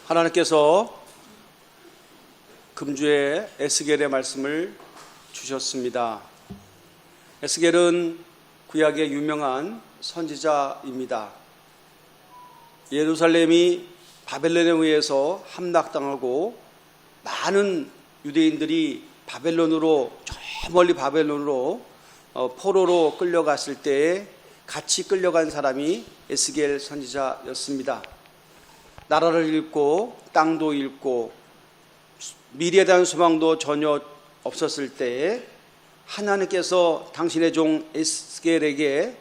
하나님께서 금주에 에스겔의 말씀을 주셨습니다. 에스겔은 구약의 유명한 선지자입니다. 예루살렘이 바벨론에 의해서 함락당하고 많은 유대인들이 바벨론으로, 저 멀리 바벨론으로 포로로 끌려갔을 때에 같이 끌려간 사람이 에스겔 선지자였습니다. 나라를 잃고 땅도 잃고 미래에 대한 소망도 전혀 없었을 때에 하나님께서 당신의 종 에스겔에게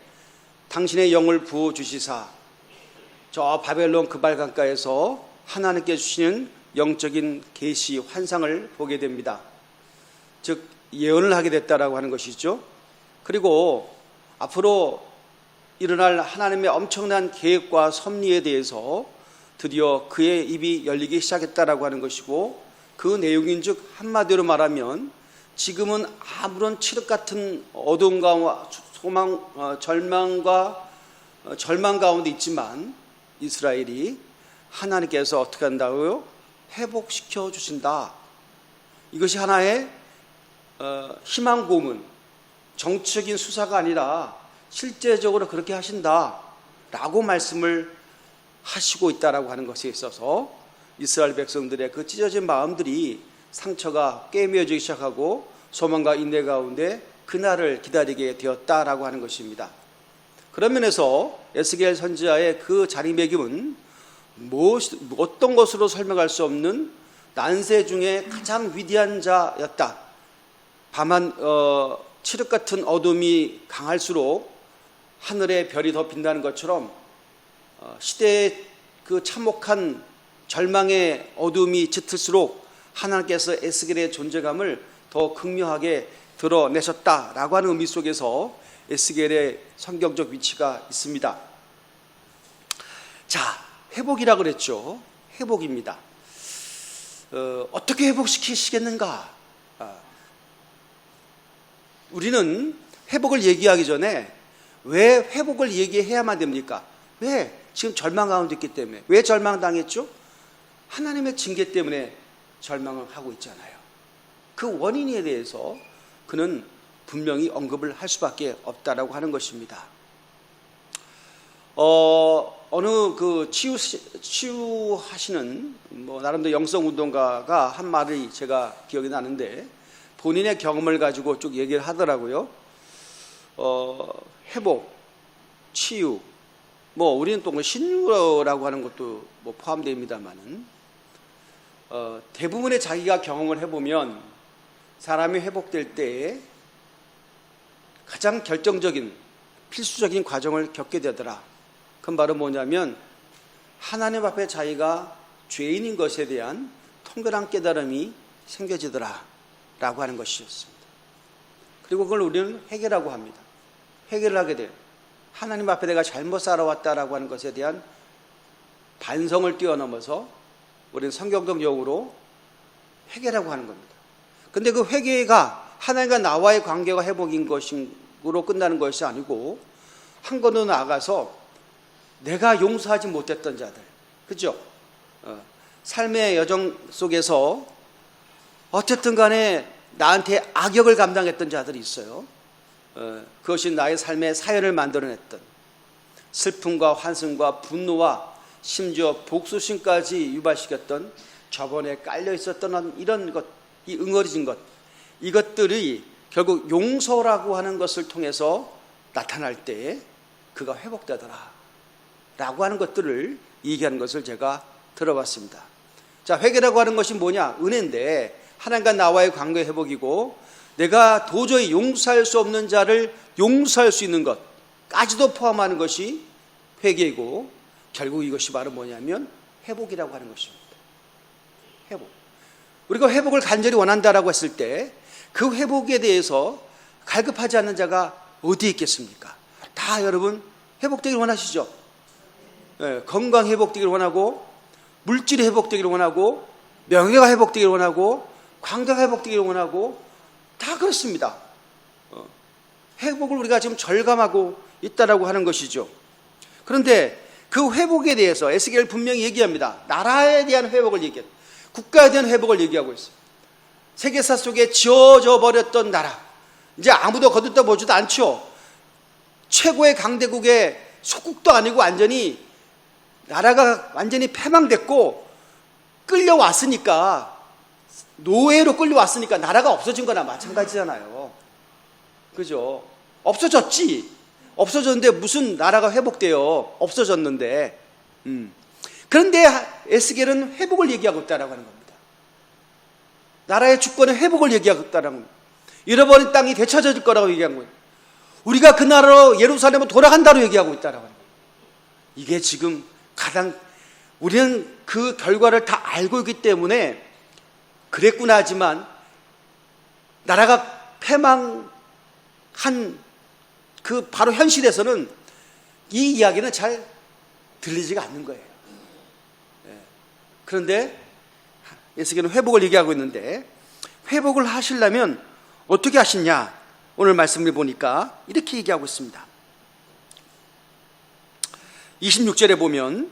당신의 영을 부어주시사 저 바벨론 그발강가에서 하나님께 주시는 영적인 계시 환상을 보게 됩니다. 즉 예언을 하게 됐다라고 하는 것이죠. 그리고 앞으로 일어날 하나님의 엄청난 계획과 섭리에 대해서 드디어 그의 입이 열리기 시작했다라고 하는 것이고, 그 내용인즉 한마디로 말하면 지금은 아무런 칠흑 같은 어둠과 소망, 절망 가운데 있지만 이스라엘이 하나님께서 어떻게 한다고요? 회복시켜 주신다. 이것이 하나의 희망 고문, 정치적인 수사가 아니라 실제적으로 그렇게 하신다라고 말씀을 하시고 있다라고 하는 것에 있어서 이스라엘 백성들의 그 찢어진 마음들이 상처가 꿰매어지기 시작하고 소망과 인내 가운데 그날을 기다리게 되었다라고 하는 것입니다. 그런 면에서 에스겔 선지자의 그 자리매김은 어떤 것으로 설명할 수 없는 난세 중에 가장 위대한 자였다. 다만 칠흑 같은 어둠이 강할수록 하늘의 별이 더 빛나는 것처럼 시대의 그 참혹한 절망의 어둠이 짙을수록 하나님께서 에스겔의 존재감을 더 극명하게 드러내셨다라고 하는 의미 속에서 에스겔의 성경적 위치가 있습니다. 자, 회복이라고 그랬죠. 회복입니다. 어떻게 회복시키시겠는가? 우리는 회복을 얘기하기 전에 왜 회복을 얘기해야만 됩니까? 왜? 지금 절망 가운데 있기 때문에. 왜 절망당했죠? 하나님의 징계 때문에 절망을 하고 있잖아요. 그 원인에 대해서 그는 분명히 언급을 할 수밖에 없다라고 하는 것입니다. 어느 그 치유하시는 나름대로 영성운동가가 한 말이 제가 기억이 나는데, 본인의 경험을 가지고 쭉 얘기를 하더라고요. 회복, 치유, 우리는 또 신유라고 하는 것도 포함됩니다만은, 대부분의 자기가 경험을 해보면 사람이 회복될 때에 가장 결정적인 필수적인 과정을 겪게 되더라. 그건 바로 뭐냐면 하나님 앞에 자기가 죄인인 것에 대한 통렬한 깨달음이 생겨지더라 라고 하는 것이었습니다. 그리고 그걸 우리는 회개라고 합니다. 회개를 하게 돼요. 하나님 앞에 내가 잘못 살아왔다라고 하는 것에 대한 반성을 뛰어넘어서 우리는 성경적 용어로 회개라고 하는 겁니다. 근데 그 회개가 하나님과 나와의 관계가 회복인 것으로 끝나는 것이 아니고, 한 걸음 나아가서 내가 용서하지 못했던 자들, 그죠? 삶의 여정 속에서 어쨌든 간에 나한테 악역을 감당했던 자들이 있어요. 그것이 나의 삶의 사연을 만들어냈던, 슬픔과 환승과 분노와 심지어 복수심까지 유발시켰던, 저번에 깔려 있었던 이런 것, 이 응어리진 것, 이것들이 결국 용서라고 하는 것을 통해서 나타날 때 그가 회복되더라 라고 하는 것들을 얘기하는 것을 제가 들어봤습니다. 자, 회개라고 하는 것이 뭐냐? 은혜인데 하나님과 나와의 관계 회복이고, 내가 도저히 용서할 수 없는 자를 용서할 수 있는 것까지도 포함하는 것이 회개이고, 결국 이것이 바로 뭐냐면 회복이라고 하는 것입니다. 회복. 우리가 회복을 간절히 원한다라고 했을 때 그 회복에 대해서 갈급하지 않는 자가 어디에 있겠습니까? 다 여러분 회복되기를 원하시죠? 네, 건강 회복되기를 원하고, 물질이 회복되기를 원하고, 명예가 회복되기를 원하고, 관계가 회복되기를 원하고, 다 그렇습니다. 회복을 우리가 지금 절감하고 있다라고 하는 것이죠. 그런데 그 회복에 대해서 에스겔 분명히 얘기합니다. 나라에 대한 회복을 얘기합니다. 국가에 대한 회복을 얘기하고 있어요. 세계사 속에 지어져 버렸던 나라, 이제 아무도 거듭다 보지도 않죠. 최고의 강대국의 속국도 아니고 완전히 나라가 완전히 패망됐고 끌려왔으니까, 노예로 끌려왔으니까 나라가 없어진 거나 마찬가지잖아요. 그죠? 없어졌지. 없어졌는데 무슨 나라가 회복돼요? 없어졌는데. 그런데 에스겔은 회복을 얘기하고 있다라고 하는 겁니다. 나라의 주권의 회복을 얘기하고 있다라는 겁니다. 잃어버린 땅이 되찾아질 거라고 얘기한 거예요. 우리가 그 나라로 예루살렘으로 돌아간다고 얘기하고 있다라고 하는 거예요. 이게 지금 가장, 우리는 그 결과를 다 알고 있기 때문에 그랬구나 하지만, 나라가 패망한 그 바로 현실에서는 이 이야기는 잘 들리지가 않는 거예요. 그런데 에스겔은 회복을 얘기하고 있는데, 회복을 하시려면 어떻게 하시냐? 오늘 말씀을 보니까 이렇게 얘기하고 있습니다. 26절에 보면,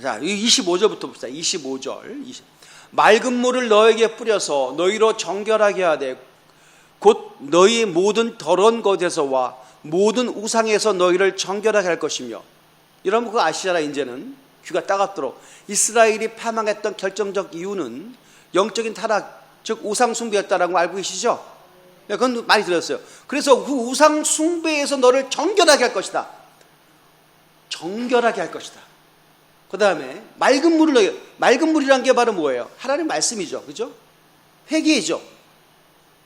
자, 25절부터 봅시다. 25절. 맑은 물을 너에게 뿌려서 너희로 정결하게 하되 곧 너희 모든 더러운 것에서와 모든 우상에서 너희를 정결하게 할 것이며. 여러분 그거 아시잖아. 이제는 귀가 따갑도록 이스라엘이 패망했던 결정적 이유는 영적인 타락, 즉 우상 숭배였다라는 거 알고 계시죠? 그건 많이 들었어요. 그래서 그 우상 숭배에서 너를 정결하게 할 것이다. 정결하게 할 것이다. 그 다음에 맑은 물을 넣어요. 맑은 물이란 게 바로 뭐예요? 하나님 말씀이죠. 그죠? 회개이죠.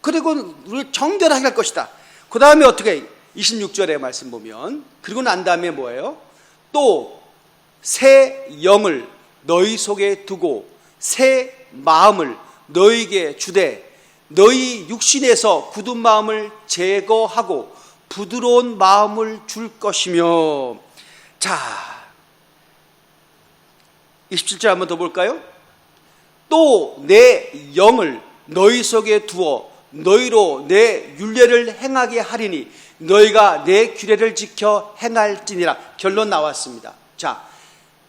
그리고 우리를 정결하게 할 것이다. 그 다음에 어떻게 26절의 말씀 보면, 그리고 난 다음에 뭐예요? 또 새 영을 너희 속에 두고 새 마음을 너희에게 주되 너희 육신에서 굳은 마음을 제거하고 부드러운 마음을 줄 것이며. 자, 27절 한번 더 볼까요? 또 내 영을 너희 속에 두어 너희로 내 율례를 행하게 하리니 너희가 내 규례를 지켜 행할지니라. 결론 나왔습니다. 자,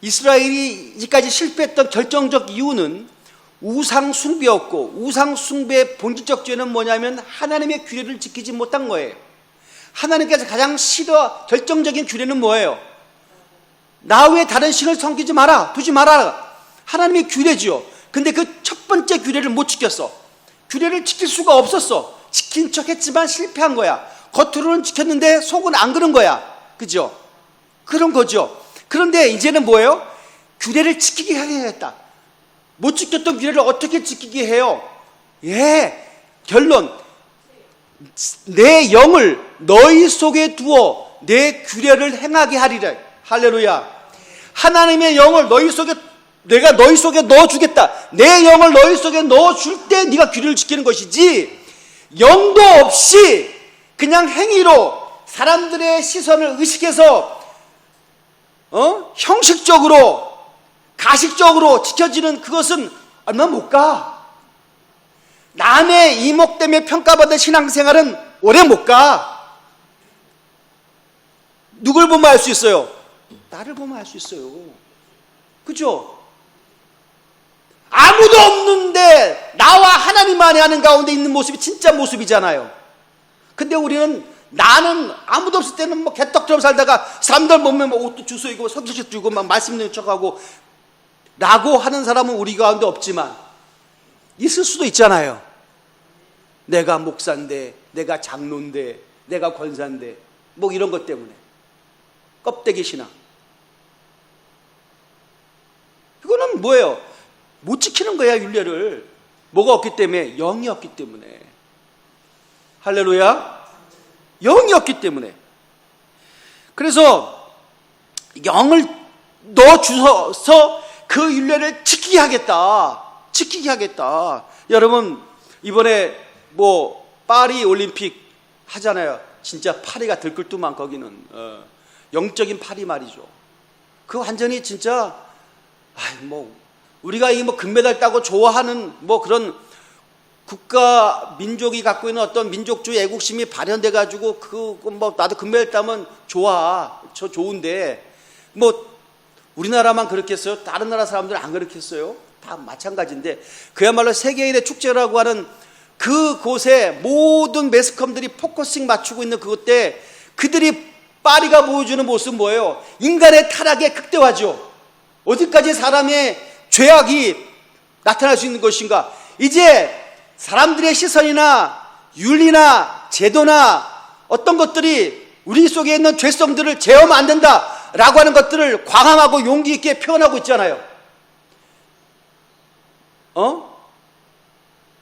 이스라엘이 이제까지 실패했던 결정적 이유는 우상 숭배였고, 우상 숭배의 본질적 죄는 뭐냐면 하나님의 규례를 지키지 못한 거예요. 하나님께서 가장 결정적인 규례는 뭐예요? 나 외에 다른 신을 섬기지 마라, 두지 마라. 하나님의 규례지요. 근데 그 첫 번째 규례를 못 지켰어. 규례를 지킬 수가 없었어. 지킨 척 했지만 실패한 거야. 겉으로는 지켰는데 속은 안 그런 거야. 그죠? 그런 거죠. 그런데 이제는 뭐예요? 규례를 지키게 해야겠다. 못 지켰던 규례를 어떻게 지키게 해요? 결론. 내 영을 너희 속에 두어 내 규례를 행하게 하리라. 할렐루야. 하나님의 영을 너희 속에, 내가 너희 속에 넣어주겠다. 내 영을 너희 속에 넣어줄 때 네가 규례를 지키는 것이지, 영도 없이 그냥 행위로 사람들의 시선을 의식해서 형식적으로 가식적으로 지켜지는 그것은 얼마 못 가. 남의 이목 때문에 평가받은 신앙생활은 오래 못 가. 누굴 보면 알 수 있어요? 나를 보면 알 수 있어요. 그죠? 아무도 없는데 나와 하나님만이 하는 가운데 있는 모습이 진짜 모습이잖아요. 근데 우리는, 나는 아무도 없을 때는 뭐 개떡처럼 살다가 사람들 보면 뭐 옷도 주워 입고 석유식 주고 막 말씀 듣는 척하고 라고 하는 사람은 우리 가운데 없지만 있을 수도 있잖아요. 내가 목사인데, 내가 장로인데, 내가 권사인데, 뭐 이런 것 때문에 껍데기 신앙. 이거는 뭐예요? 못 지키는 거야, 율례를. 뭐가 없기 때문에? 영이 없기 때문에. 할렐루야. 영이 없기 때문에. 그래서 영을 넣어주셔서 그 율례를 지키게 하겠다. 지키게 하겠다. 여러분, 이번에 뭐 파리 올림픽 하잖아요. 진짜 파리가 들끓더만 거기는. 영적인 파리 말이죠. 그 완전히 진짜, 뭐 우리가 이 뭐 금메달 따고 좋아하는 뭐 그런 국가 민족이 갖고 있는 어떤 민족주의 애국심이 발현돼 가지고 뭐 나도 금메달 따면 좋아, 저 좋은데 뭐 우리나라만 그렇겠어요? 다른 나라 사람들은 안 그렇겠어요? 다 마찬가지인데 그야말로 세계인의 축제라고 하는 그곳에 모든 매스컴들이 포커싱 맞추고 있는 그것 때 그들이 파리가 보여주는 모습은 뭐예요? 인간의 타락의 극대화죠. 어디까지 사람의 죄악이 나타날 수 있는 것인가? 이제 사람들의 시선이나 윤리나 제도나 어떤 것들이 우리 속에 있는 죄성들을 제어하면 안 된다라고 하는 것들을 광함하고 용기 있게 표현하고 있잖아요.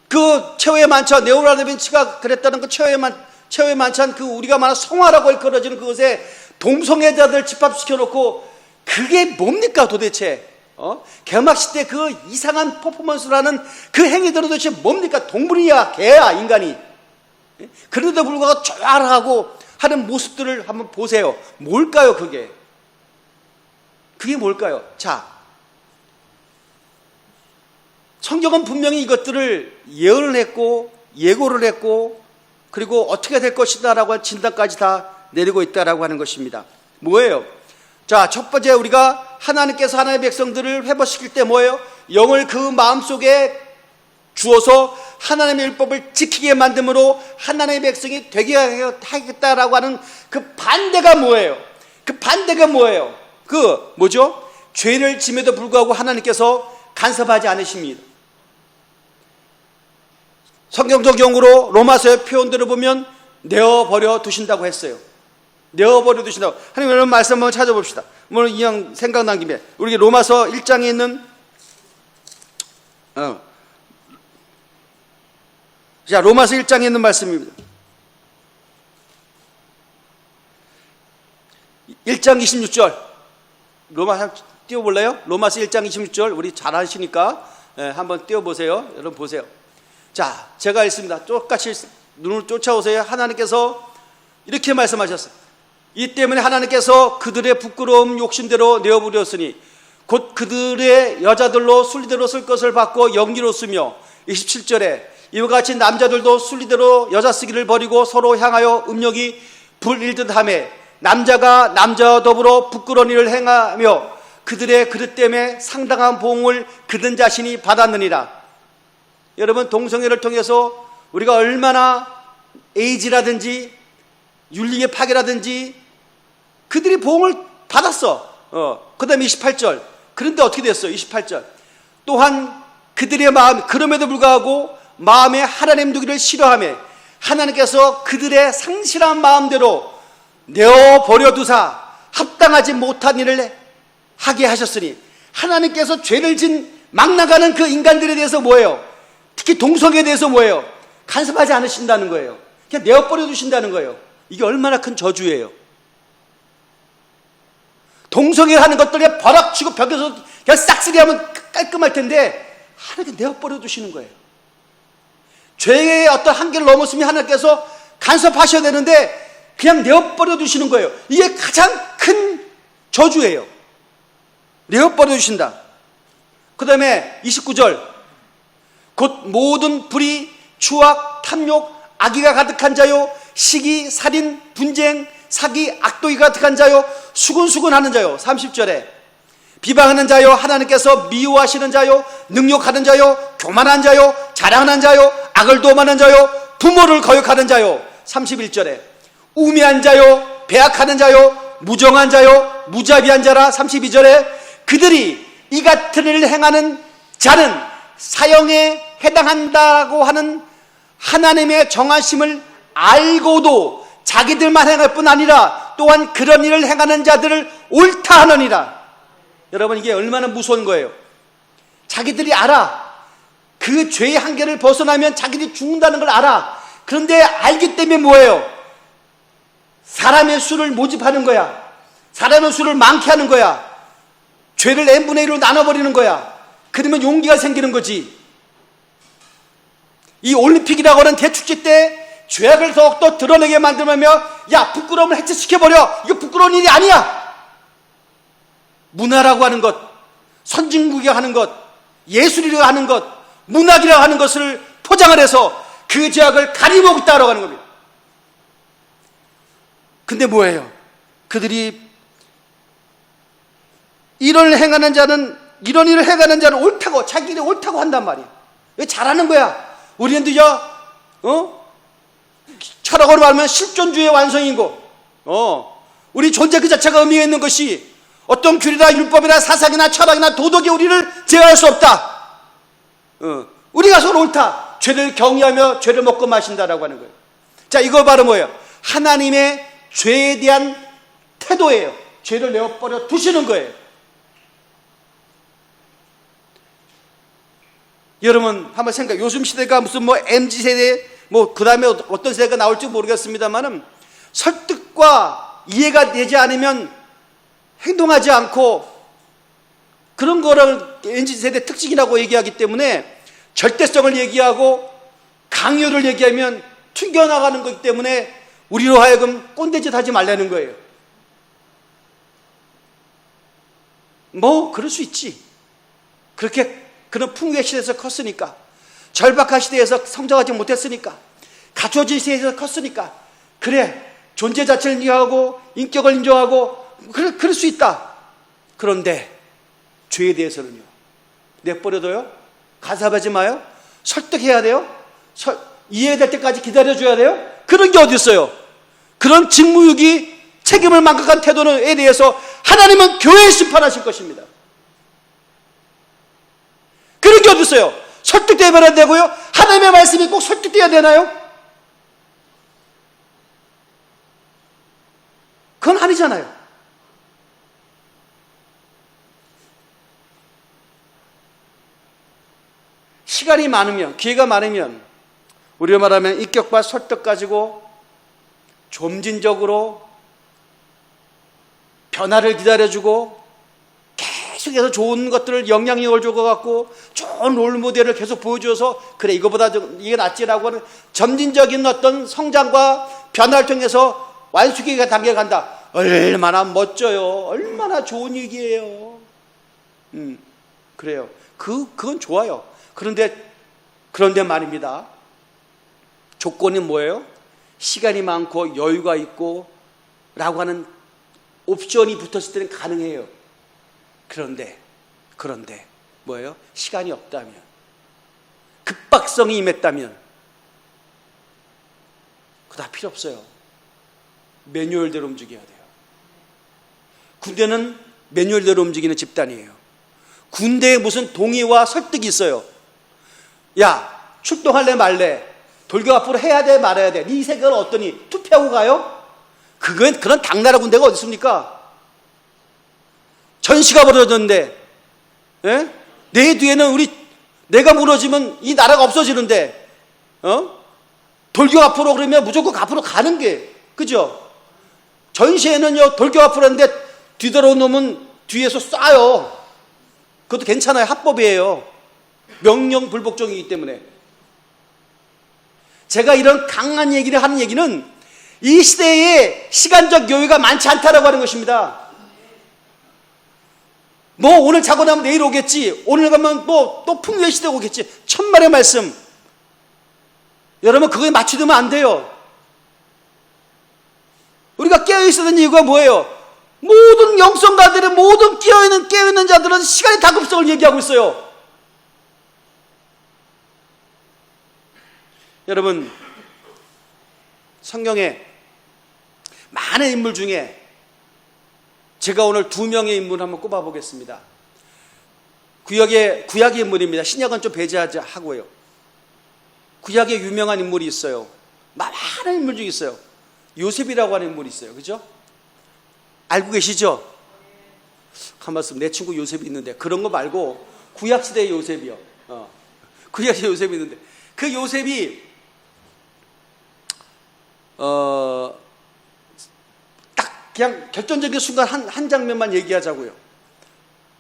그 최후의 만찬, 네오라 다빈치가 그랬다는 그 최후의 만찬, 그 우리가 말하는 성화라고 일컬어지는 그것에 동성애자들 집합시켜 놓고 그게 뭡니까 도대체? 개막식 때 그 이상한 퍼포먼스라는 그 행위들은 도대체 뭡니까? 동물이야, 개야, 인간이. 그런데도 불구하고 조화하고 하는 모습들을 한번 보세요. 뭘까요, 그게? 그게 뭘까요? 자, 성경은 분명히 이것들을 예언을 했고 예고를 했고 그리고 어떻게 될 것이다라고 한 진단까지 다 내리고 있다라고 하는 것입니다. 뭐예요? 자, 첫 번째 우리가 하나님께서 하나님의 백성들을 회복시킬 때 뭐예요? 영을 그 마음속에 주어서 하나님의 율법을 지키게 만듦으로 하나님의 백성이 되게 하겠다라고 하는 그 반대가 뭐예요? 그 반대가 뭐예요? 그 뭐죠? 죄를 짐에도 불구하고 하나님께서 간섭하지 않으십니다. 성경적 용어로 로마서의 표현들을 보면 내어버려 두신다고 했어요. 내어버려 두신다고. 하나님 이런 말씀 한번 찾아봅시다. 오늘 이왕 생각난 김에 우리 로마서 1장에 있는 자, 로마서 1장에 있는 말씀입니다. 1장 26절 로마 띄워볼래요? 로마서 1장 26절 우리 잘 아시니까 한번 띄워보세요. 여러분 보세요. 자, 제가 읽습니다. 똑같이 눈을 쫓아오세요. 하나님께서 이렇게 말씀하셨어요. 이 때문에 하나님께서 그들의 부끄러움 욕심대로 내어버렸으니 곧 그들의 여자들로 순리대로 쓸 것을 받고 영리로 쓰며 27절에 이와 같이 남자들도 순리대로 여자 쓰기를 버리고 서로 향하여 음욕이 불일듯 하며 남자가 남자와 더불어 부끄러운 일을 행하며 그들의 그릇 때문에 상당한 보응을 그들 자신이 받았느니라. 여러분, 동성애를 통해서 우리가 얼마나 에이즈라든지 윤리의 파괴라든지 그들이 보응을 받았어. 그 다음에 28절. 그런데 어떻게 됐어요? 28절. 또한 그들의 마음, 그럼에도 불구하고 마음에 하나님 두기를 싫어하며 하나님께서 그들의 상실한 마음대로 내어버려 두사 합당하지 못한 일을 하게 하셨으니 하나님께서 죄를 진 막 나가는 그 인간들에 대해서 뭐예요? 특히 동성애에 대해서 뭐예요? 간섭하지 않으신다는 거예요. 그냥 내어버려 두신다는 거예요. 이게 얼마나 큰 저주예요. 동성애 하는 것들에 벼락치고 벽에서 그냥 싹쓸이하면 깔끔할 텐데 하나님께 내어버려 두시는 거예요. 죄의 어떤 한계를 넘었으면 하나님께서 간섭하셔야 되는데 그냥 내어버려 두시는 거예요. 이게 가장 큰 저주예요. 내어버려 두신다. 그 다음에 29절 곧 모든 불의, 추악, 탐욕, 악의가 가득한 자요 시기, 살인, 분쟁, 사기, 악독이 가득한 자요 수군수군하는 자요 30절에 비방하는 자요 하나님께서 미워하시는 자요 능욕하는 자요 교만한 자요 자랑하는 자요 악을 도모하는 자요 부모를 거역하는 자요 31절에 우매한 자요 배악하는 자요 무정한 자요 무자비한 자라 32절에 그들이 이 같은 일을 행하는 자는 사형에 해당한다고 하는 하나님의 정하심을 알고도 자기들만 행할 뿐 아니라 또한 그런 일을 행하는 자들을 옳다 하느니라. 여러분, 이게 얼마나 무서운 거예요. 자기들이 알아. 그 죄의 한계를 벗어나면 자기들이 죽는다는 걸 알아. 그런데 알기 때문에 뭐예요? 사람의 수를 모집하는 거야. 사람의 수를 많게 하는 거야. 죄를 n분의 1로 나눠버리는 거야. 그러면 용기가 생기는 거지. 이 올림픽이라고 하는 대축제 때 죄악을 더욱더 드러내게 만들며 야, 부끄러움을 해체시켜버려. 이거 부끄러운 일이 아니야. 문화라고 하는 것, 선진국이라고 하는 것, 예술이라고 하는 것, 문학이라고 하는 것을 포장을 해서 그 죄악을 가리고 따라가는 겁니다. 근데 뭐예요? 그들이 이런 일을 행하는 자는 옳다고, 자기들이 옳다고 한단 말이에요. 왜 잘하는 거야? 우리는 철학으로 말하면 실존주의의 완성이고, 우리 존재 그 자체가 의미가 있는 것이 어떤 규리나 율법이나 사상이나 철학이나 도덕이 우리를 제어할 수 없다. 우리가 서로 옳다. 죄를 경외하며 죄를 먹고 마신다라고 하는 거예요. 자, 이거 바로 뭐예요? 하나님의 죄에 대한 태도예요. 죄를 내어버려 두시는 거예요. 여러분 한번 생각해. 요즘 시대가 무슨 MZ세대 그 다음에 어떤 세대가 나올지 모르겠습니다만은 설득과 이해가 되지 않으면 행동하지 않고 그런 거를 MZ세대 특징이라고 얘기하기 때문에 절대성을 얘기하고 강요를 얘기하면 튕겨나가는 거기 때문에 우리로 하여금 꼰대짓 하지 말라는 거예요. 그럴 수 있지. 그런 풍요의 시대에서 컸으니까, 절박한 시대에서 성장하지 못했으니까, 갖춰진 시대에서 컸으니까, 그래, 존재 자체를 인정하고, 인격을 인정하고, 그럴 수 있다. 그런데, 죄에 대해서는요, 내버려둬요? 가사하지 마요? 설득해야 돼요? 이해될 때까지 기다려줘야 돼요? 그런 게 어디 있어요? 그런 직무유기, 책임을 망각한 태도에 대해서 하나님은 교회에 심판하실 것입니다. 그런 게 어디 있어요? 설득되면 되고요? 하나님의 말씀이 꼭 설득돼야 되나요? 그건 아니잖아요. 시간이 많으면, 기회가 많으면 우리가 말하면 인격과 설득 가지고 점진적으로 변화를 기다려주고 계속해서 좋은 것들을 영향력을 줘갖고 좋은 롤모델을 계속 보여줘서 그래 이거보다 이게 낫지라고 하는 점진적인 어떤 성장과 변화를 통해서 완숙의 단계에 간다. 얼마나 멋져요. 얼마나 좋은 얘기예요. 그래요. 그건 좋아요. 그런데 말입니다. 조건이 뭐예요? 시간이 많고 여유가 있고 라고 하는 옵션이 붙었을 때는 가능해요. 그런데 뭐예요? 시간이 없다면, 급박성이 임했다면 그거 다 필요 없어요. 매뉴얼대로 움직여야 돼요. 군대는 매뉴얼대로 움직이는 집단이에요. 군대에 무슨 동의와 설득이 있어요. 야, 출동할래 말래? 돌격 앞으로 해야 돼 말아야 돼? 네 생각은 어떠니? 투표하고 가요? 그런 당나라 군대가 어디 있습니까? 전시가 벌어졌는데, 예? 내 뒤에는 내가 무너지면 이 나라가 없어지는데, 돌격 앞으로 그러면 무조건 앞으로 가는 게, 그죠? 전시에는요, 돌격 앞으로 하는데 뒤돌아온 놈은 뒤에서 쏴요. 그것도 괜찮아요. 합법이에요. 명령 불복종이기 때문에. 제가 이런 강한 얘기를 하는 얘기는 이 시대에 시간적 여유가 많지 않다라고 하는 것입니다. 오늘 자고 나면 내일 오겠지. 오늘 가면 또 풍요의 시대가 오겠지. 천만의 말씀. 여러분 그거에 맞추면 안 돼요. 우리가 깨어있어야 하는 이유가 뭐예요? 모든 영성가들은, 모든 깨어있는 자들은 시간의 다급성을 얘기하고 있어요. 여러분, 성경에 많은 인물 중에 제가 오늘 2명의 인물을 한번 꼽아보겠습니다. 구약의 인물입니다. 신약은 좀 배제하고요. 구약에 유명한 인물이 있어요. 많은 인물 중에 있어요. 요셉이라고 하는 인물이 있어요. 그죠? 알고 계시죠? 한 말씀, 내 친구 요셉이 있는데, 그런 거 말고 구약시대의 요셉이요. 구약시대의 요셉이 있는데, 그 요셉이 딱 그냥 결정적인 순간 한 장면만 얘기하자고요.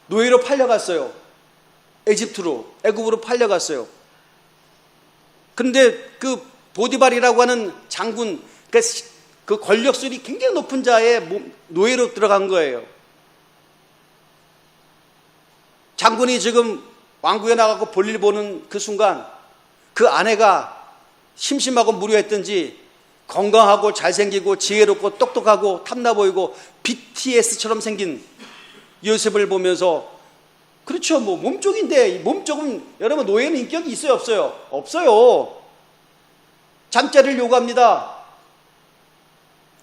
노예로 팔려갔어요. 애굽으로 팔려갔어요. 그런데 그 보디발이라고 하는 장군, 그 권력술이 굉장히 높은 자의 노예로 들어간 거예요. 장군이 지금 왕궁에 나가고 볼일 보는 그 순간 그 아내가 심심하고 무료했든지 건강하고 잘생기고 지혜롭고 똑똑하고 탐나 보이고 BTS처럼 생긴 요셉을 보면서, 그렇죠, 뭐 몸쪽인데, 몸쪽은 여러분 노예는 인격이 있어요 없어요? 없어요. 잠자리를 요구합니다.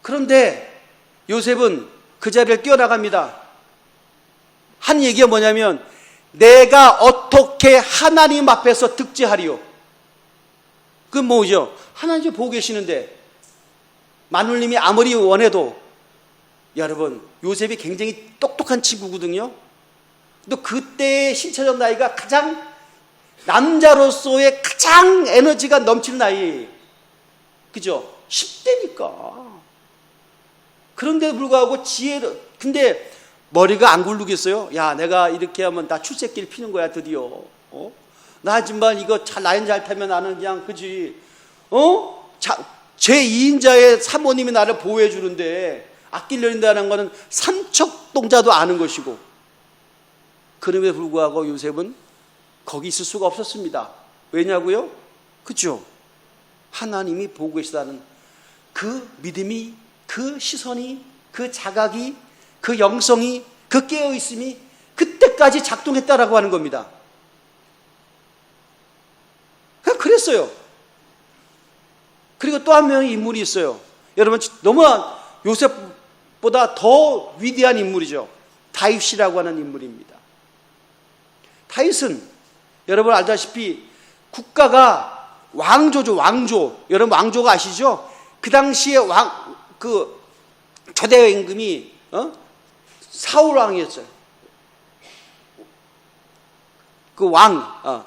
그런데 요셉은 그 자리를 뛰어나갑니다. 한 얘기가 뭐냐면, 내가 어떻게 하나님 앞에서 득제하리요? 그건 뭐죠? 하나님이 보고 계시는데 마눌님이 아무리 원해도, 여러분 요셉이 굉장히 똑똑한 친구거든요. 또 그때의 신체적 나이가 가장, 남자로서의 가장 에너지가 넘치는 나이, 그죠? 10대니까. 그런데도 불구하고 지혜로, 근데 머리가 안 굴르겠어요? 야, 내가 이렇게 하면 나 출세길 피는 거야 드디어. 나 하지만 이거 라인 잘 타면 나는 그냥, 그지? 제 2인자의 사모님이 나를 보호해 주는데 아끼려린다는 거는 삼척동자도 아는 것이고. 그럼에도 불구하고 요셉은 거기 있을 수가 없었습니다. 왜냐고요? 그죠? 하나님이 보고 계시다는 그 믿음이, 그 시선이, 그 자각이, 그 영성이, 그 깨어있음이 그때까지 작동했다라고 하는 겁니다. 그랬어요. 그리고 또 한 명의 인물이 있어요. 여러분, 너무 요셉보다 더 위대한 인물이죠. 다윗이라고 하는 인물입니다. 다윗은 여러분 알다시피 국가가 왕조죠, 왕조. 여러분 왕조가 아시죠? 그 당시에 초대 임금이 사울 왕이었어요. 그 왕.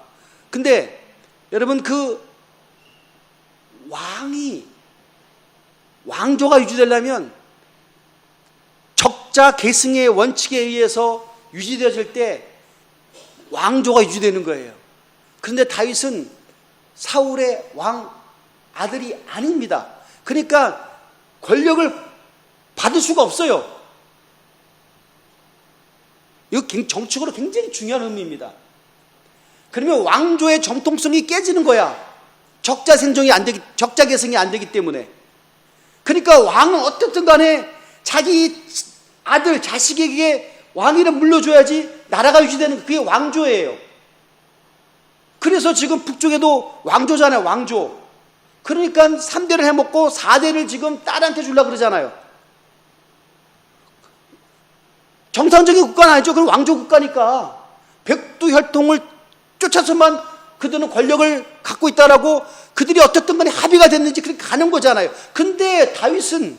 근데 여러분 그 왕조가 유지되려면 적자 계승의 원칙에 의해서 유지되어질 때 왕조가 유지되는 거예요. 그런데 다윗은 사울의 왕 아들이 아닙니다. 그러니까 권력을 받을 수가 없어요. 이거 정치적으로 굉장히 중요한 의미입니다. 그러면 왕조의 정통성이 깨지는 거야. 적자 계승이 안 되기 때문에. 그러니까 왕은 어떻든 간에 자기 아들, 자식에게 왕위를 물려줘야지 나라가 유지되는, 그게 왕조예요. 그래서 지금 북쪽에도 왕조잖아요, 왕조. 그러니까 3대를 해먹고 4대를 지금 딸한테 주려고 그러잖아요. 정상적인 국가는 아니죠. 그럼 왕조 국가니까. 백두혈통을 쫓아서만 그들은 권력을 갖고 있다라고 그들이 어떻든 간에 합의가 됐는지 그렇게 가는 거잖아요. 근데 다윗은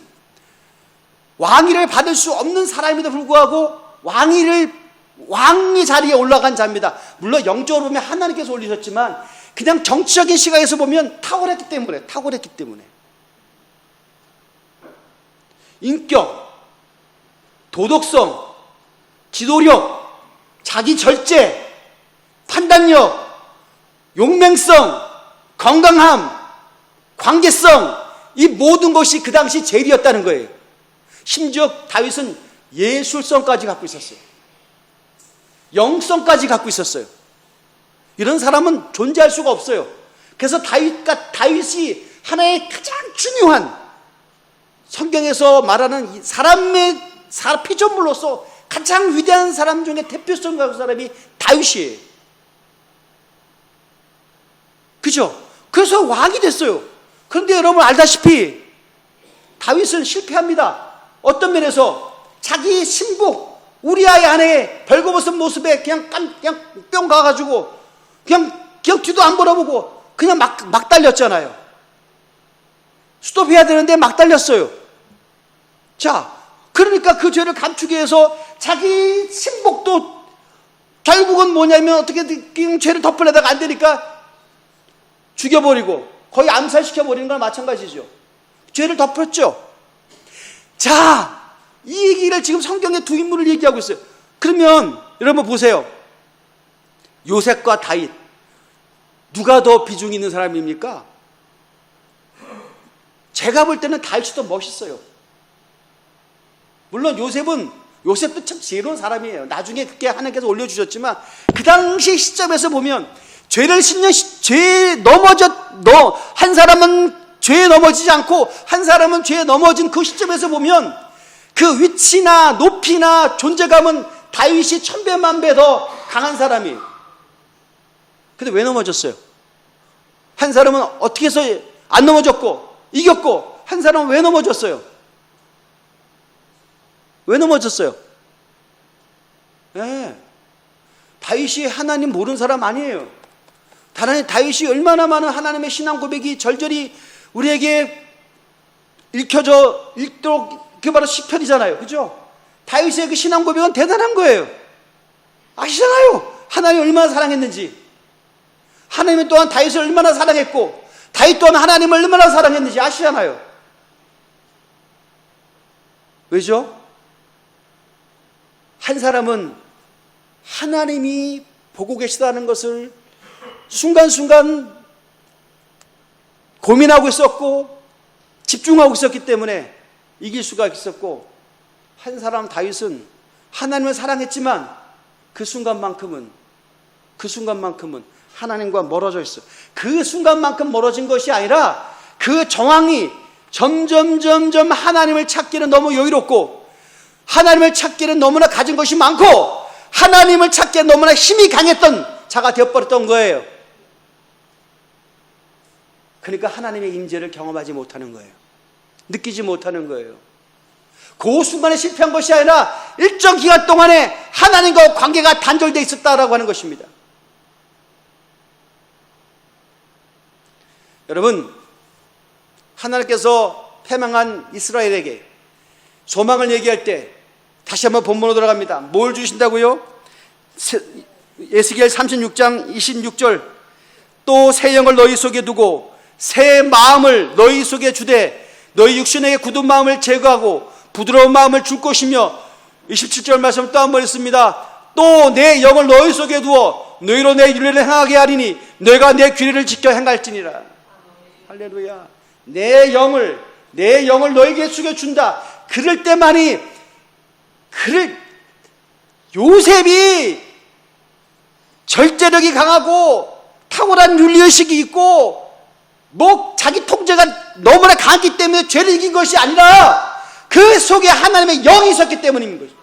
왕위를 받을 수 없는 사람임에도 불구하고 왕의 자리에 올라간 자입니다. 물론 영적으로 보면 하나님께서 올리셨지만 그냥 정치적인 시각에서 보면 탁월했기 때문에. 인격, 도덕성, 지도력, 자기 절제, 판단력, 용맹성, 건강함, 관계성, 이 모든 것이 그 당시 제일이었다는 거예요. 심지어 다윗은 예술성까지 갖고 있었어요. 영성까지 갖고 있었어요. 이런 사람은 존재할 수가 없어요. 그래서 다윗이 하나의 가장 중요한, 성경에서 말하는 사람의 피조물로서 가장 위대한 사람 중에 대표성을 가진 사람이 다윗이에요. 그죠? 그래서 왕이 됐어요. 그런데 여러분 알다시피 다윗은 실패합니다. 어떤 면에서 자기 신복 우리아의 아내의 벌거벗은 모습에 그냥 뿅 가가지고 그냥 뒤도 안 돌아보고 그냥 막 달렸잖아요. 스톱해야 되는데 막 달렸어요. 자, 그러니까 그 죄를 감추기 위해서 자기 신복도 결국은 뭐냐면 어떻게든 죄를 덮으려다가 안 되니까 죽여버리고 거의 암살시켜버리는 거랑 마찬가지죠. 죄를 덮었죠. 자, 이 얘기를 지금 성경의 두 인물을 얘기하고 있어요. 그러면 여러분 보세요. 요셉과 다윗, 누가 더 비중이 있는 사람입니까? 제가 볼 때는 다윗이 더 멋있어요. 물론 요셉도 참 지혜로운 사람이에요. 나중에 그렇게 하나님께서 올려주셨지만 그 당시 시점에서 보면 죄를 씻는 한 사람은 죄에 넘어지지 않고 한 사람은 죄에 넘어진 그 시점에서 보면 그 위치나 높이나 존재감은 다윗이 1000배,10,000배 더 강한 사람이에요. 근데 왜 넘어졌어요? 한 사람은 어떻게 해서 안 넘어졌고 이겼고 한 사람은 왜 넘어졌어요? 왜 넘어졌어요? 네. 다윗이 하나님 모르는 사람 아니에요. 다윗이 얼마나 많은 하나님의 신앙 고백이 절절히 우리에게 읽도록 그게 바로 시편이잖아요. 그죠? 다윗의 그 신앙 고백은 대단한 거예요. 아시잖아요. 하나님 얼마나 사랑했는지. 하나님 또한 다윗을 얼마나 사랑했고 다윗 또한 하나님을 얼마나 사랑했는지 아시잖아요. 왜죠? 한 사람은 하나님이 보고 계시다는 것을 순간순간 고민하고 있었고 집중하고 있었기 때문에 이길 수가 있었고, 한 사람 다윗은 하나님을 사랑했지만 그 순간만큼은 하나님과 멀어져 있어. 그 순간만큼 멀어진 것이 아니라 그 정황이 점점 하나님을 찾기는 너무 여유롭고 하나님을 찾기는 너무나 가진 것이 많고 하나님을 찾기에 너무나 힘이 강했던 자가 되어버렸던 거예요. 그러니까 하나님의 임재를 경험하지 못하는 거예요. 느끼지 못하는 거예요. 그 순간에 실패한 것이 아니라 일정 기간 동안에 하나님과 관계가 단절되어 있었다라고 하는 것입니다. 여러분, 하나님께서 패망한 이스라엘에게 소망을 얘기할 때 다시 한번 본문으로 돌아갑니다. 뭘 주신다고요? 에스겔 36장 26절, 또 새 영을 너희 속에 두고 새 마음을 너희 속에 주되 너희 육신에게 굳은 마음을 제거하고 부드러운 마음을 줄 것이며, 27절 말씀 또 한 번 있습니다. 또 내 영을 너희 속에 두어 너희로 내 윤례를 행하게 하리니 너희가 내 규례를 지켜 행할지니라. 할렐루야. 내 영을 너희에게 숙여준다. 그럴 때만이 요셉이 절제력이 강하고 탁월한 윤리의식이 있고 자기 통제가 너무나 강했기 때문에 죄를 이긴 것이 아니라 그 속에 하나님의 영이 있었기 때문인 거죠.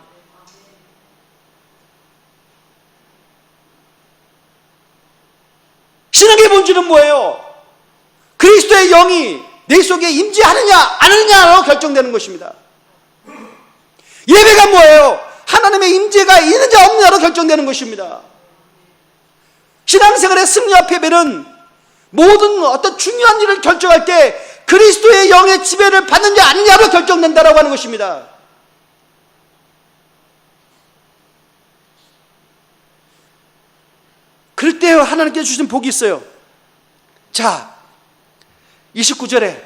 신앙의 본질은 뭐예요? 그리스도의 영이 내 속에 임재하느냐 안 하느냐로 결정되는 것입니다. 예배가 뭐예요? 하나님의 임재가 있느냐 없느냐로 결정되는 것입니다. 신앙생활의 승리와 패배는 모든 어떤 중요한 일을 결정할 때 그리스도의 영의 지배를 받느냐 아니냐로 결정된다라고 하는 것입니다. 그럴 때 하나님께서 주신 복이 있어요. 자, 29절에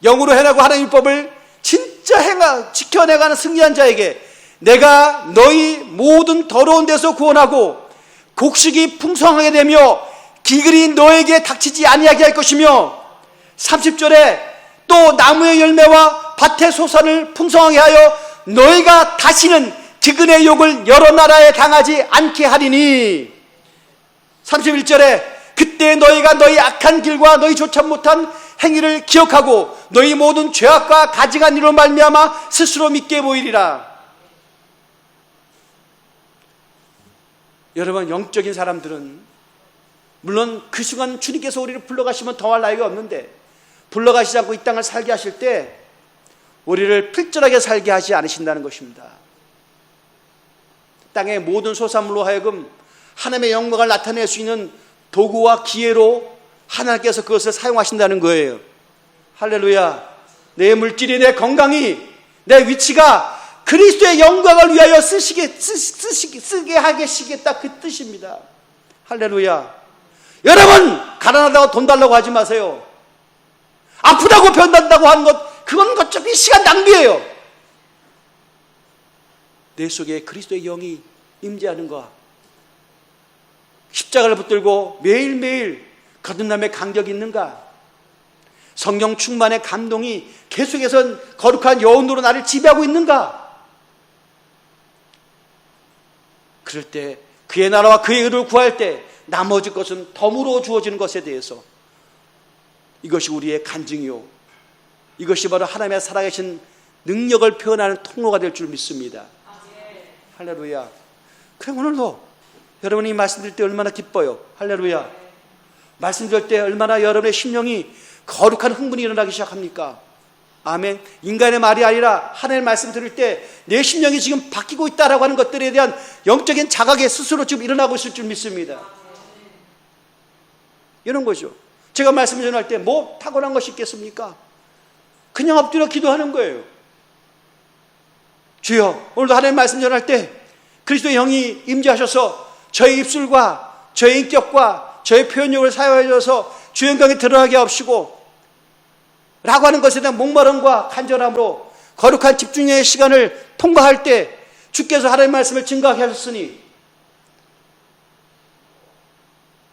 영으로 행하고 하나님의 법을 진짜 지켜내가는 승리한 자에게 내가 너희 모든 더러운 데서 구원하고 곡식이 풍성하게 되며 기근이 너에게 닥치지 아니하게 할 것이며, 30절에 또 나무의 열매와 밭의 소산을 풍성하게 하여 너희가 다시는 기근의 욕을 여러 나라에 당하지 않게 하리니, 31절에 그때 너희가 너희 악한 길과 너희 조차 못한 행위를 기억하고 너희 모든 죄악과 가증한 일로 말미암아 스스로 믿게 보이리라. 여러분, 영적인 사람들은 물론 그 순간 주님께서 우리를 불러가시면 더할 나위가 없는데 불러가시지 않고 이 땅을 살게 하실 때 우리를 필절하게 살게 하지 않으신다는 것입니다. 땅의 모든 소산물로 하여금 하나님의 영광을 나타낼 수 있는 도구와 기회로 하나님께서 그것을 사용하신다는 거예요. 할렐루야. 내 물질이, 내 건강이, 내 위치가 그리스도의 영광을 위하여 쓰게 하시겠다, 그 뜻입니다. 할렐루야. 여러분, 가난하다고 돈 달라고 하지 마세요. 아프다고 변단다고 하는 것, 그건 어차피 시간 낭비예요. 내 속에 그리스도의 영이 임재하는 것, 십자가를 붙들고 매일매일 거듭남의 간격이 있는가? 성령 충만의 감동이 계속해서 거룩한 여운으로 나를 지배하고 있는가? 그럴 때 그의 나라와 그의 의를 구할 때 나머지 것은 덤으로 주어지는 것에 대해서 이것이 우리의 간증이요, 이것이 바로 하나님의 살아계신 능력을 표현하는 통로가 될 줄 믿습니다. 할렐루야. 그럼 오늘도 여러분이 말씀드릴 때 얼마나 기뻐요. 할렐루야. 말씀드릴 때 얼마나 여러분의 심령이 거룩한 흥분이 일어나기 시작합니까? 아멘. 인간의 말이 아니라 하나님의 말씀 들을 때 내 심령이 지금 바뀌고 있다라고 하는 것들에 대한 영적인 자각이 스스로 지금 일어나고 있을 줄 믿습니다. 이런 거죠. 제가 말씀 전할 때 뭐 탁월한 것이 있겠습니까? 그냥 엎드려 기도하는 거예요. 주여, 오늘도 하나님 말씀 전할 때 그리스도의 영이 임재하셔서 저의 입술과 저의 인격과 저의 표현력을 사용하셔서 주의 영광이 드러나게 하옵시고 라고 하는 것에 대한 목마름과 간절함으로 거룩한 집중의 시간을 통과할 때 주께서 하나님의 말씀을 증거하게 하셨으니,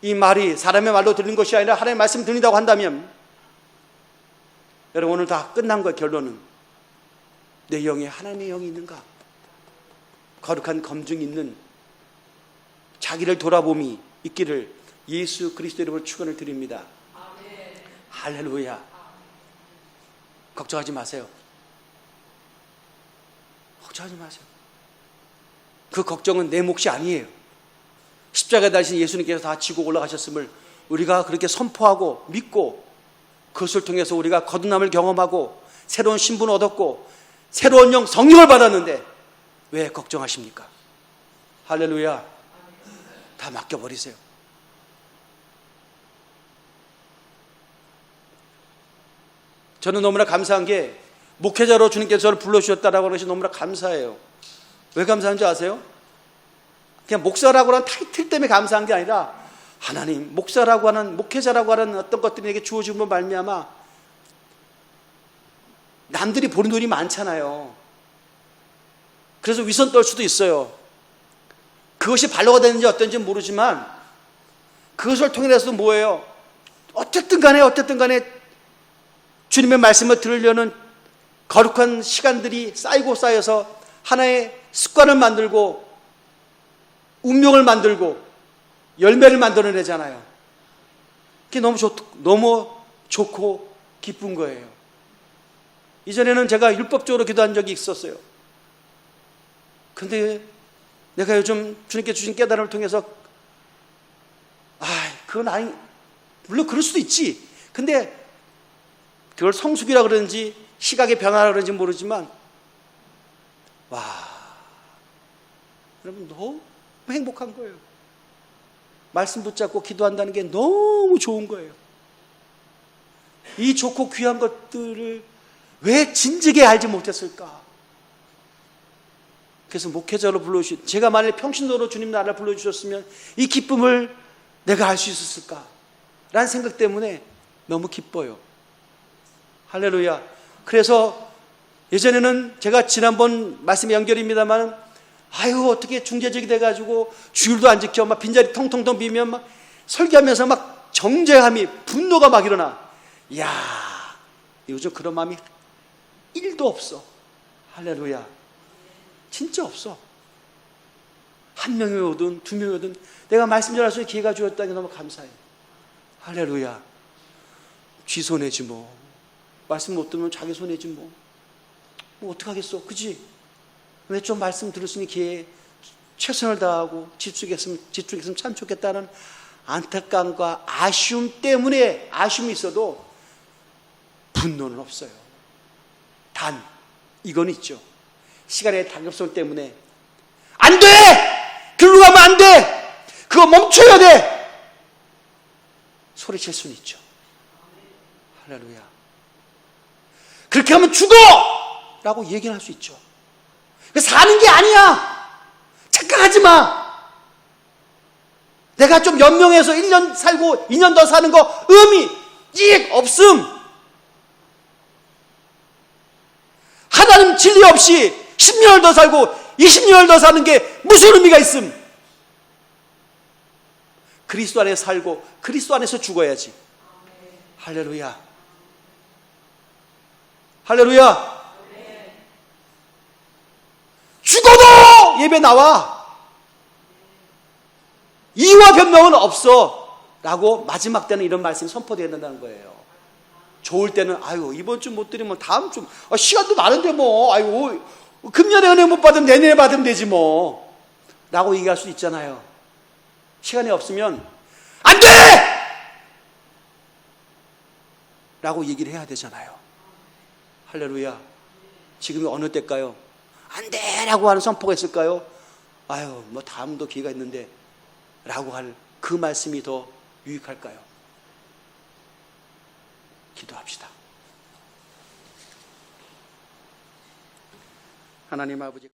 이 말이 사람의 말로 들리는 것이 아니라 하나님의 말씀 들린다고 한다면 여러분 오늘 다 끝난 거예요. 결론은 내 영에 하나님의 영이 있는가? 거룩한 검증이 있는 자기를 돌아봄이 있기를 예수 그리스도 이름으로 축원을 드립니다. 아멘. 할렐루야. 걱정하지 마세요. 걱정하지 마세요. 그 걱정은 내 몫이 아니에요. 십자가에 달리신 예수님께서 다 지고 올라가셨음을 우리가 그렇게 선포하고 믿고 그것을 통해서 우리가 거듭남을 경험하고 새로운 신분을 얻었고 새로운 영 성령을 받았는데 왜 걱정하십니까? 할렐루야. 다 맡겨버리세요. 저는 너무나 감사한 게 목회자로 주님께서 저를 불러주셨다라고 하는 것이 너무나 감사해요. 왜 감사한 줄 아세요? 그냥 목사라고 하는 타이틀 때문에 감사한 게 아니라 하나님, 목사라고 하는, 목회자라고 하는 어떤 것들이 내게 주어진 것 말미암아 남들이 보는 눈이 많잖아요. 그래서 위선 떨 수도 있어요. 그것이 발로가 되는지 어떤지 모르지만 그것을 통해서 뭐예요? 어쨌든 간에 주님의 말씀을 들으려는 거룩한 시간들이 쌓이고 쌓여서 하나의 습관을 만들고 운명을 만들고 열매를 만들어내잖아요. 그게 너무 좋고 기쁜 거예요. 이전에는 제가 율법적으로 기도한 적이 있었어요. 근데 내가 요즘 주님께 주신 깨달음을 통해서 그건 아니, 물론 그럴 수도 있지. 근데 그걸 성숙이라 그러는지 시각의 변화라 그런지 모르지만 여러분 너무 행복한 거예요. 말씀 붙잡고 기도한다는 게 너무 좋은 거예요. 이 좋고 귀한 것들을 왜 진즉에 알지 못했을까? 그래서 목회자로 불러주신, 제가 만약에 평신도로 주님 나라를 불러주셨으면 이 기쁨을 내가 알 수 있었을까? 라는 생각 때문에 너무 기뻐요. 할렐루야. 그래서 예전에는 제가 지난번 말씀의 연결입니다만 어떻게 중재직이 돼가지고 주일도 안 지켜 막 빈자리 텅텅텅 비면 막 설교하면서 막 정죄함이 분노가 막 일어나. 요즘 그런 마음이 1도 없어. 할렐루야. 진짜 없어. 한 명이 오든 두 명이 오든 내가 말씀 전할 수 있는 기회가 주었다니 너무 감사해요. 할렐루야. 쥐 손해지 뭐. 말씀 못 듣면 자기 손해지 뭐. 어떡하겠어. 그지? 왜 좀 말씀 들을 수 있는 기회에 최선을 다하고 집중했으면 참 좋겠다는 안타까움과 아쉬움 때문에 아쉬움이 있어도 분노는 없어요. 단 이건 있죠. 시간의 당급성 때문에 안 돼! 글로 가면 안 돼! 그거 멈춰야 돼! 소리칠 수는 있죠. 할렐루야. 그렇게 하면 죽어! 라고 얘기는 할 수 있죠. 사는 게 아니야! 착각하지 마! 내가 좀 연명해서 1년 살고 2년 더 사는 거 의미, 이익 없음! 하나님 진리 없이 10년을 더 살고 20년을 더 사는 게 무슨 의미가 있음? 그리스도 안에 살고 그리스도 안에서 죽어야지. 할렐루야. 할렐루야. 죽어도 예배 나와. 이유와 변명은 없어 라고 마지막 때는 이런 말씀이 선포되어야 된다는 거예요. 좋을 때는 아유 이번 주 못 드리면 다음 주 시간도 많은데 뭐 아유 금년에 은혜 못 받으면 내년에 받으면 되지 뭐 라고 얘기할 수 있잖아요. 시간이 없으면 안 돼! 라고 얘기를 해야 되잖아요. 할렐루야. 지금이 어느 때일까요? 안 돼! 라고 하는 선포가 있을까요? 아유 뭐 다음도 기회가 있는데 라고 할 그 말씀이 더 유익할까요? 기도합시다. 하나님 아버지